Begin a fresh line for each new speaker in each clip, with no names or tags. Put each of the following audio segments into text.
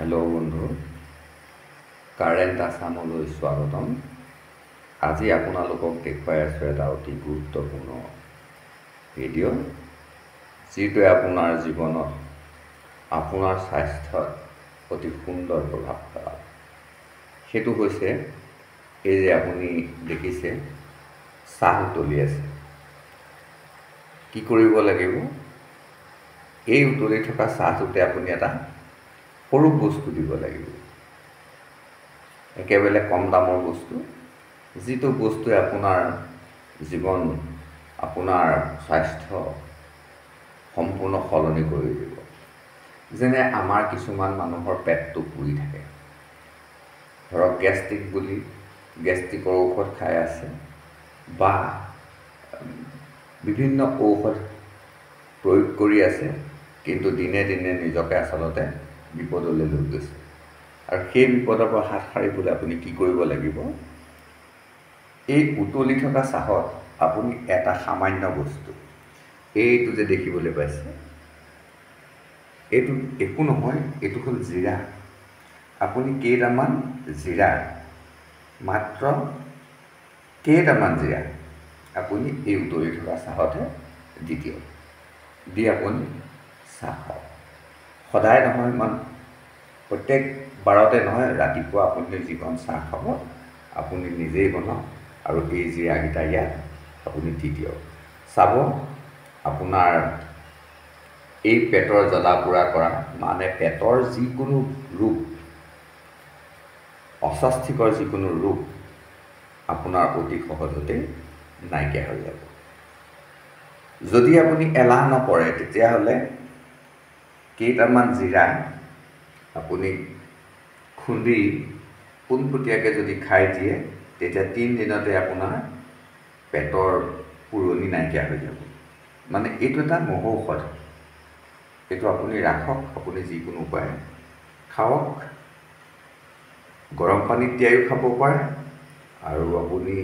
Hello' বন্ধু, current আছামলৈ স্বাগতম। আজি আপোনালোকক দেখুৱাই আছোঁ এটা অতি গুৰুত্বপূৰ্ণ ভিডিঅ', যিটোৱে আপোনাৰ জীৱনত, আপোনাৰ স্বাস্থ্যত অতি সুন্দৰ প্ৰভাৱ পেলাব। সেইটো হৈছে এই যে আপুনি দেখিছে চাহ উতলি আছে। কি কৰিব লাগিব? এই উতলি থকা চাহটোতে আপুনি এটা সৰু বস্তু দিব লাগিব, একেবাৰে কম দামৰ বস্তু, যিটো বস্তুৱে আপোনাৰ জীৱন, আপোনাৰ স্বাস্থ্য সম্পূৰ্ণ সলনি কৰি দিব। যেনে আমাৰ কিছুমান মানুহৰ পেটটো পুৰি থাকে, ধৰক গেষ্ট্ৰিক বুলি গেষ্ট্ৰিকৰ ঔষধ খাই আছে, বা বিভিন্ন ঔষধ প্ৰয়োগ কৰি আছে, কিন্তু দিনে দিনে নিজকে আচলতে বিপদলৈ লৈ গৈছে। আৰু সেই বিপদৰ পৰা হাত সাৰিবলৈ আপুনি কি কৰিব লাগিব? এই উতলি থকা চাহত আপুনি এটা সামান্য বস্তু, এইটো যে দেখিবলৈ পাইছে, এইটো একো নহয়, এইটো হ'ল জিৰা। আপুনি কেইটামান জিৰা, মাত্ৰ কেইটামান জিৰা আপুনি এই উতলি থকা চাহতে দি দিয়ক, দি আপুনি চাহ খাওক। সদায় নহয়, প্ৰত্যেক বাৰতে নহয়, ৰাতিপুৱা আপুনি যিকণ চাহ খাব আপুনি নিজেই বনাওক আৰু এই জিৰাকেইটা ইয়াত আপুনি দি দিয়ক। চাব আপোনাৰ এই পেটৰ জ্বলা পোৰা কৰা, মানে পেটৰ যিকোনো ৰোগ, অস্বাস্থ্যকৰ যিকোনো ৰোগ আপোনাৰ অতি সহজতে নাইকিয়া হৈ যাব। যদি আপুনি এলাহ নকৰে, তেতিয়াহ'লে কেইটামান জিৰা আপুনি খুন্দি পোনপটীয়াকৈ যদি খাই দিয়ে, তেতিয়া 3 দিনতে আপোনাৰ পেটৰ পুৰণি নাইকিয়া হৈ যাব। মানে এইটো এটা মহৌষধ। এইটো আপুনি ৰাখক, আপুনি যিকোনো উপায় খাওক। গৰম পানীত তিয়াইও খাব পাৰে, আৰু আপুনি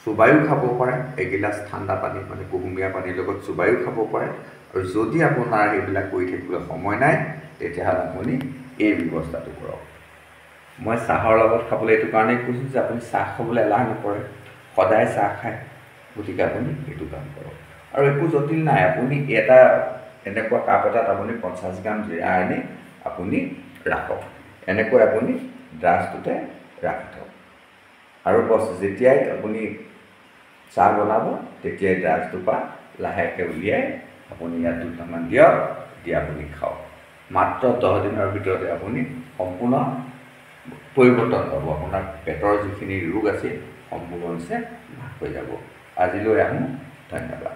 চোবাইও খাব পাৰে। এগিলাচ ঠাণ্ডা পানী, মানে কুহুমীয়া পানীৰ লগত চোবাইও খাব পাৰে। আৰু যদি আপোনাৰ এইবিলাক কৰি থাকিবলৈ সময় নাই, তেতিয়াহ'লে আপুনি এই ব্যৱস্থাটো কৰক। মই চাহৰ লগত খাবলৈ এইটো কাৰণেই কৈছোঁ যে আপুনি চাহ খাবলৈ এলাহ নকৰে, সদায় চাহ খায়, গতিকে আপুনি এইটো কাম কৰক। আৰু একো জটিল নাই, আপুনি এনেকুৱা কাপ এটাত আপুনি 50 গ্ৰাম জিৰা আনি আপুনি ৰাখক, এনেকৈ আপুনি ড্ৰাছটোতে ৰাখি থওক। আৰু বছ যেতিয়াই আপুনি চাহ বনাব, তেতিয়াই ড্ৰাছটোৰ পৰা লাহেকৈ উলিয়াই আপুনি ইয়াত দুটামান দিয়ক, দি আপুনি খাওক। মাত্ৰ 10 দিনৰ ভিতৰতে আপুনি সম্পূৰ্ণ পৰিৱৰ্তন পাব। আপোনাৰ পেটৰ যিখিনি ৰোগ আছিল সম্পূৰ্ণৰূপে নাশ হৈ যাব। আজিলৈ আহোঁ, ধন্যবাদ।